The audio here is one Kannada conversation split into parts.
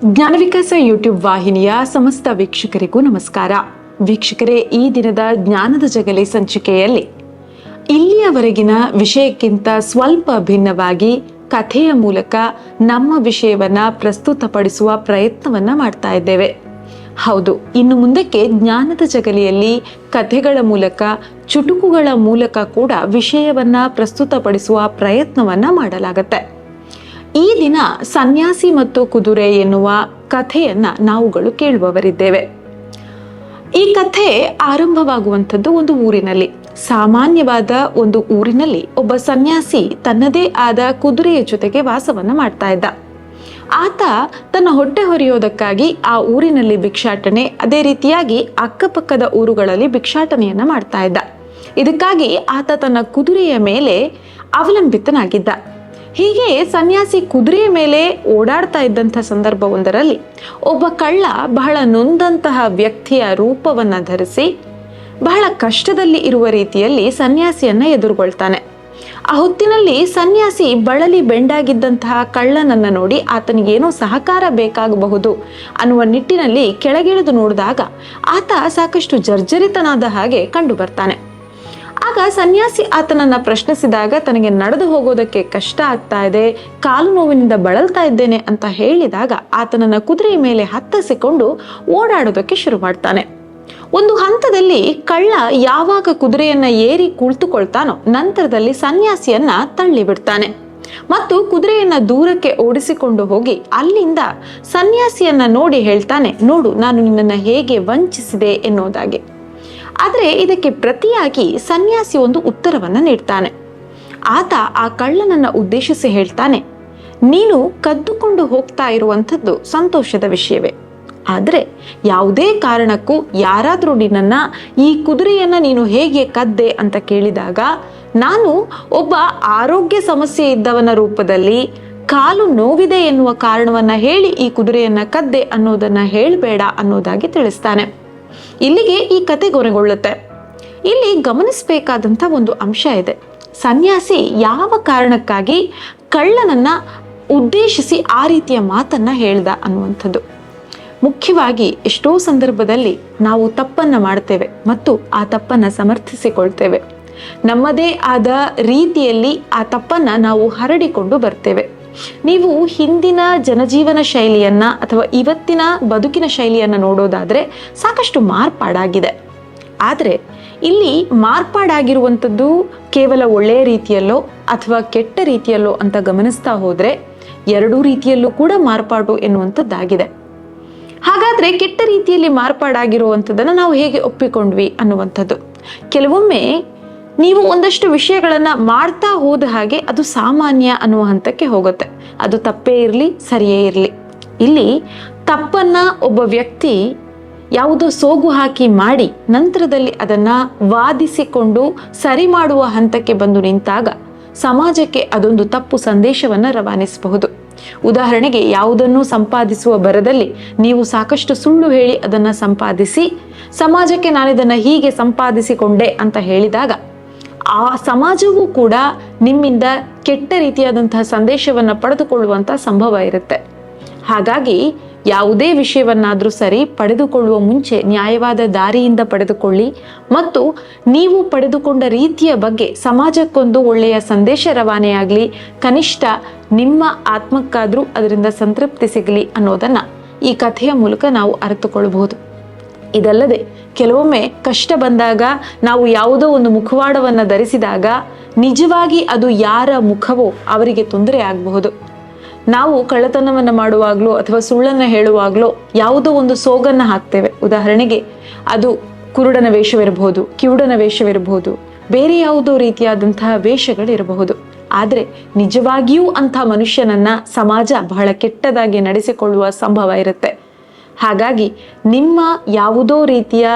ಜ್ಞಾನವಿಕಾಸ ಯೂಟ್ಯೂಬ್ ವಾಹಿನಿಯ ಸಮಸ್ತ ವೀಕ್ಷಕರಿಗೂ ನಮಸ್ಕಾರ. ವೀಕ್ಷಕರೇ, ಈ ದಿನದ ಜ್ಞಾನದ ಜಗಲಿ ಸಂಚಿಕೆಯಲ್ಲಿ ಇಲ್ಲಿಯವರೆಗಿನ ವಿಷಯಕ್ಕಿಂತ ಸ್ವಲ್ಪ ಭಿನ್ನವಾಗಿ ಕಥೆಯ ಮೂಲಕ ನಮ್ಮ ವಿಷಯವನ್ನ ಪ್ರಸ್ತುತಪಡಿಸುವ ಪ್ರಯತ್ನವನ್ನ ಮಾಡ್ತಾ ಇದ್ದೇವೆ. ಹೌದು, ಇನ್ನು ಮುಂದಕ್ಕೆ ಜ್ಞಾನದ ಜಗಲಿಯಲ್ಲಿ ಕಥೆಗಳ ಮೂಲಕ, ಚುಟುಕುಗಳ ಮೂಲಕ ಕೂಡ ವಿಷಯವನ್ನ ಪ್ರಸ್ತುತಪಡಿಸುವ ಪ್ರಯತ್ನವನ್ನ ಮಾಡಲಾಗತ್ತೆ. ಈ ದಿನ ಸನ್ಯಾಸಿ ಮತ್ತು ಕುದುರೆ ಎನ್ನುವ ಕಥೆಯನ್ನ ನಾವುಗಳು ಕೇಳುವವರಿದ್ದೇವೆ. ಈ ಕಥೆ ಆರಂಭವಾಗುವಂಥದ್ದು ಒಂದು ಊರಿನಲ್ಲಿ. ಸಾಮಾನ್ಯವಾದ ಒಂದು ಊರಿನಲ್ಲಿ ಒಬ್ಬ ಸನ್ಯಾಸಿ ತನ್ನದೇ ಆದ ಕುದುರೆಯ ಜೊತೆಗೆ ವಾಸವನ್ನ ಮಾಡ್ತಾ ಇದ್ದ. ಆತ ತನ್ನ ಹೊಟ್ಟೆ ಹೊರೆಯೋದಕ್ಕಾಗಿ ಆ ಊರಿನಲ್ಲಿ ಭಿಕ್ಷಾಟನೆ, ಅದೇ ರೀತಿಯಾಗಿ ಅಕ್ಕಪಕ್ಕದ ಊರುಗಳಲ್ಲಿ ಭಿಕ್ಷಾಟನೆಯನ್ನ ಮಾಡ್ತಾ ಇದ್ದ. ಇದಕ್ಕಾಗಿ ಆತ ತನ್ನ ಕುದುರೆಯ ಮೇಲೆ ಅವಲಂಬಿತನಾಗಿದ್ದ. ಹೀಗೆ ಸನ್ಯಾಸಿ ಕುದುರೆಯ ಮೇಲೆ ಓಡಾಡ್ತಾ ಇದ್ದಂಥ ಸಂದರ್ಭವೊಂದರಲ್ಲಿ ಒಬ್ಬ ಕಳ್ಳ ಬಹಳ ನೊಂದಂತಹ ವ್ಯಕ್ತಿಯ ರೂಪವನ್ನ ಧರಿಸಿ ಬಹಳ ಕಷ್ಟದಲ್ಲಿ ಇರುವ ರೀತಿಯಲ್ಲಿ ಸನ್ಯಾಸಿಯನ್ನ ಎದುರುಗೊಳ್ತಾನೆ. ಆ ಹೊತ್ತಿನಲ್ಲಿ ಸನ್ಯಾಸಿ ಬಳಲಿ ಬೆಂಡಾಗಿದ್ದಂತಹ ಕಳ್ಳನನ್ನ ನೋಡಿ ಆತನಿಗೇನೋ ಸಹಕಾರ ಬೇಕಾಗಬಹುದು ಅನ್ನುವ ನಿಟ್ಟಿನಲ್ಲಿ ಕೆಳಗಿಳಿದು ನೋಡಿದಾಗ ಆತ ಸಾಕಷ್ಟು ಜರ್ಜರಿತನಾದ ಹಾಗೆ ಕಂಡು ಬರ್ತಾನೆ. ಆಗ ಸನ್ಯಾಸಿ ಆತನನ್ನ ಪ್ರಶ್ನಿಸಿದಾಗ ತನಗೆ ನಡೆದು ಹೋಗೋದಕ್ಕೆ ಕಷ್ಟ ಆಗ್ತಾ ಇದೆ, ಕಾಲು ನೋವಿನಿಂದ ಬಳಲ್ತಾ ಇದ್ದೇನೆ ಅಂತ ಹೇಳಿದಾಗ ಆತನನ್ನ ಕುದುರೆಯ ಮೇಲೆ ಹತ್ತಿಸಿಕೊಂಡು ಓಡಾಡೋದಕ್ಕೆ ಶುರು ಮಾಡ್ತಾನೆ. ಒಂದು ಹಂತದಲ್ಲಿ ಕಳ್ಳ ಯಾವಾಗ ಕುದುರೆಯನ್ನ ಏರಿ ಕುಳಿತುಕೊಳ್ತಾನೋ ನಂತರದಲ್ಲಿ ಸನ್ಯಾಸಿಯನ್ನ ತಳ್ಳಿ ಬಿಡ್ತಾನೆ ಮತ್ತು ಕುದುರೆಯನ್ನ ದೂರಕ್ಕೆ ಓಡಿಸಿಕೊಂಡು ಹೋಗಿ ಅಲ್ಲಿಂದ ಸನ್ಯಾಸಿಯನ್ನ ನೋಡಿ ಹೇಳ್ತಾನೆ, ನೋಡು ನಾನು ನಿನ್ನನ್ನ ಹೇಗೆ ವಂಚಿಸಿದೆ ಎನ್ನುವುದಾಗಿ. ಆದರೆ ಇದಕ್ಕೆ ಪ್ರತಿಯಾಗಿ ಸನ್ಯಾಸಿ ಒಂದು ಉತ್ತರವನ್ನ ನೀಡ್ತಾನೆ. ಆತ ಆ ಕಳ್ಳನನ್ನ ಉದ್ದೇಶಿಸಿ ಹೇಳ್ತಾನೆ, ನೀನು ಕದ್ದುಕೊಂಡು ಹೋಗ್ತಾ ಇರುವಂಥದ್ದು ಸಂತೋಷದ ವಿಷಯವೇ, ಆದರೆ ಯಾವುದೇ ಕಾರಣಕ್ಕೂ ಯಾರಾದ್ರೂ ನಿನ್ನನ್ನ ಈ ಕುದುರೆಯನ್ನ ನೀನು ಹೇಗೆ ಕದ್ದೆ ಅಂತ ಕೇಳಿದಾಗ ನಾನು ಒಬ್ಬ ಆರೋಗ್ಯ ಸಮಸ್ಯೆ ಇದ್ದವನ ರೂಪದಲ್ಲಿ ಕಾಲು ನೋವಿದೆ ಎನ್ನುವ ಕಾರಣವನ್ನ ಹೇಳಿ ಈ ಕುದುರೆಯನ್ನ ಕದ್ದೆ ಅನ್ನೋದನ್ನ ಹೇಳಬೇಡ ಅನ್ನೋದಾಗಿ ತಿಳಿಸ್ತಾನೆ. ಇಲ್ಲಿಗೆ ಈ ಕತೆ ಕೊನೆಗೊಳ್ಳುತ್ತೆ. ಇಲ್ಲಿ ಗಮನಿಸಬೇಕಾದಂಥ ಒಂದು ಅಂಶ ಇದೆ. ಸನ್ಯಾಸಿ ಯಾವ ಕಾರಣಕ್ಕಾಗಿ ಕಳ್ಳನನ್ನ ಉದ್ದೇಶಿಸಿ ಆ ರೀತಿಯ ಮಾತನ್ನ ಹೇಳ್ದ ಅನ್ನುವಂಥದ್ದು. ಮುಖ್ಯವಾಗಿ ಎಷ್ಟೋ ಸಂದರ್ಭದಲ್ಲಿ ನಾವು ತಪ್ಪನ್ನ ಮಾಡ್ತೇವೆ ಮತ್ತು ಆ ತಪ್ಪನ್ನ ಸಮರ್ಥಿಸಿಕೊಳ್ತೇವೆ. ನಮ್ಮದೇ ಆದ ರೀತಿಯಲ್ಲಿ ಆ ತಪ್ಪನ್ನ ನಾವು ಹರಡಿಕೊಂಡು ಬರ್ತೇವೆ. ನೀವು ಹಿಂದಿನ ಜನಜೀವನ ಶೈಲಿಯನ್ನ ಅಥವಾ ಇವತ್ತಿನ ಬದುಕಿನ ಶೈಲಿಯನ್ನ ನೋಡೋದಾದ್ರೆ ಸಾಕಷ್ಟು ಮಾರ್ಪಾಡಾಗಿದೆ. ಆದರೆ ಇಲ್ಲಿ ಮಾರ್ಪಾಡಾಗಿರುವಂಥದ್ದು ಕೇವಲ ಒಳ್ಳೆಯ ರೀತಿಯಲ್ಲೋ ಅಥವಾ ಕೆಟ್ಟ ರೀತಿಯಲ್ಲೋ ಅಂತ ಗಮನಿಸ್ತಾ ಹೋದ್ರೆ ಎರಡೂ ರೀತಿಯಲ್ಲೂ ಕೂಡ ಮಾರ್ಪಾಡು ಎನ್ನುವಂಥದ್ದಾಗಿದೆ. ಹಾಗಾದ್ರೆ ಕೆಟ್ಟ ರೀತಿಯಲ್ಲಿ ಮಾರ್ಪಾಡಾಗಿರುವಂಥದ್ದನ್ನು ನಾವು ಹೇಗೆ ಒಪ್ಪಿಕೊಂಡ್ವಿ ಅನ್ನುವಂಥದ್ದು. ಕೆಲವೊಮ್ಮೆ ನೀವು ಒಂದಷ್ಟು ವಿಷಯಗಳನ್ನ ಮಾಡ್ತಾ ಹೋದ ಹಾಗೆ ಅದು ಸಾಮಾನ್ಯ ಅನ್ನುವ ಹಂತಕ್ಕೆ ಹೋಗುತ್ತೆ. ಅದು ತಪ್ಪೇ ಇರಲಿ ಸರಿಯೇ ಇರಲಿ, ಇಲ್ಲಿ ತಪ್ಪನ್ನ ಒಬ್ಬ ವ್ಯಕ್ತಿ ಯಾವುದೋ ಸೋಗು ಹಾಕಿ ಮಾಡಿ ನಂತರದಲ್ಲಿ ಅದನ್ನ ವಾದಿಸಿಕೊಂಡು ಸರಿ ಮಾಡುವ ಹಂತಕ್ಕೆ ಬಂದು ನಿಂತಾಗ ಸಮಾಜಕ್ಕೆ ಅದೊಂದು ತಪ್ಪು ಸಂದೇಶವನ್ನ ರವಾನಿಸಬಹುದು. ಉದಾಹರಣೆಗೆ, ಯಾವುದನ್ನು ಸಂಪಾದಿಸುವ ಭರದಲ್ಲಿ ನೀವು ಸಾಕಷ್ಟು ಸುಳ್ಳು ಹೇಳಿ ಅದನ್ನ ಸಂಪಾದಿಸಿ ಸಮಾಜಕ್ಕೆ ನಾನಿದನ್ನ ಹೀಗೆ ಸಂಪಾದಿಸಿಕೊಂಡೆ ಅಂತ ಹೇಳಿದಾಗ ಆ ಸಮಾಜವೂ ಕೂಡ ನಿಮ್ಮಿಂದ ಕೆಟ್ಟ ರೀತಿಯಾದಂತಹ ಸಂದೇಶವನ್ನ ಪಡೆದುಕೊಳ್ಳುವಂತ ಸಂಭವ ಇರುತ್ತೆ. ಹಾಗಾಗಿ ಯಾವುದೇ ವಿಷಯವನ್ನಾದ್ರೂ ಸರಿ ಪಡೆದುಕೊಳ್ಳುವ ಮುಂಚೆ ನ್ಯಾಯವಾದ ದಾರಿಯಿಂದ ಪಡೆದುಕೊಳ್ಳಿ ಮತ್ತು ನೀವು ಪಡೆದುಕೊಂಡ ರೀತಿಯ ಬಗ್ಗೆ ಸಮಾಜಕ್ಕೊಂದು ಒಳ್ಳೆಯ ಸಂದೇಶ ರವಾನೆಯಾಗಲಿ, ಕನಿಷ್ಠ ನಿಮ್ಮ ಆತ್ಮಕ್ಕಾದ್ರೂ ಅದರಿಂದ ಸಂತೃಪ್ತಿ ಸಿಗಲಿ ಅನ್ನೋದನ್ನ ಈ ಕಥೆಯ ಮೂಲಕ ನಾವು ಅರಿತುಕೊಳ್ಳಬಹುದು. ಇದಲ್ಲದೆ ಕೆಲವೊಮ್ಮೆ ಕಷ್ಟ ಬಂದಾಗ ನಾವು ಯಾವುದೋ ಒಂದು ಮುಖವಾಡವನ್ನ ಧರಿಸಿದಾಗ ನಿಜವಾಗಿ ಅದು ಯಾರ ಮುಖವೋ ಅವರಿಗೆ ತೊಂದರೆ ಆಗಬಹುದು. ನಾವು ಕಳ್ಳತನವನ್ನ ಮಾಡುವಾಗ್ಲೋ ಅಥವಾ ಸುಳ್ಳನ್ನ ಹೇಳುವಾಗ್ಲೋ ಯಾವುದೋ ಒಂದು ಸೋಗನ್ನ ಹಾಕ್ತೇವೆ. ಉದಾಹರಣೆಗೆ, ಅದು ಕುರುಡನ ವೇಷವಿರಬಹುದು, ಕಿವುಡನ ವೇಷವಿರಬಹುದು, ಬೇರೆ ಯಾವುದೋ ರೀತಿಯಾದಂತಹ ವೇಷಗಳಿರಬಹುದು. ಆದರೆ ನಿಜವಾಗಿಯೂ ಅಂಥ ಮನುಷ್ಯನನ್ನ ಸಮಾಜ ಬಹಳ ಕೆಟ್ಟದಾಗಿ ನಡೆಸಿಕೊಳ್ಳುವ ಸಂಭವ ಇರುತ್ತೆ. ಹಾಗಾಗಿ ನಿಮ್ಮ ಯಾವುದೋ ರೀತಿಯ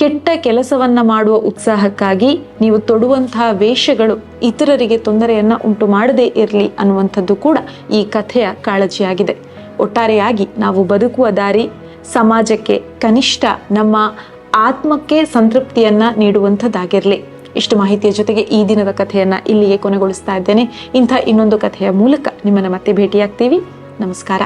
ಕೆಟ್ಟ ಕೆಲಸವನ್ನ ಮಾಡುವ ಉತ್ಸಾಹಕ್ಕಾಗಿ ನೀವು ತೊಡುವಂತಹ ವೇಷಗಳು ಇತರರಿಗೆ ತೊಂದರೆಯನ್ನ ಉಂಟು ಮಾಡದೇ ಇರಲಿ ಅನ್ನುವಂಥದ್ದು ಕೂಡ ಈ ಕಥೆಯ ಕಾಳಜಿಯಾಗಿದೆ. ಒಟ್ಟಾರೆಯಾಗಿ ನಾವು ಬದುಕುವ ದಾರಿ ಸಮಾಜಕ್ಕೆ ಕನಿಷ್ಠ ನಮ್ಮ ಆತ್ಮಕ್ಕೆ ಸಂತೃಪ್ತಿಯನ್ನ ನೀಡುವಂಥದ್ದಾಗಿರಲಿ. ಇಷ್ಟು ಮಾಹಿತಿಯ ಜೊತೆಗೆ ಈ ದಿನದ ಕಥೆಯನ್ನ ಇಲ್ಲಿಗೆ ಕೊನೆಗೊಳಿಸ್ತಾ ಇದ್ದೇನೆ. ಇಂಥ ಇನ್ನೊಂದು ಕಥೆಯ ಮೂಲಕ ನಿಮ್ಮನ್ನ ಮತ್ತೆ ಭೇಟಿಯಾಗ್ತೀವಿ. ನಮಸ್ಕಾರ.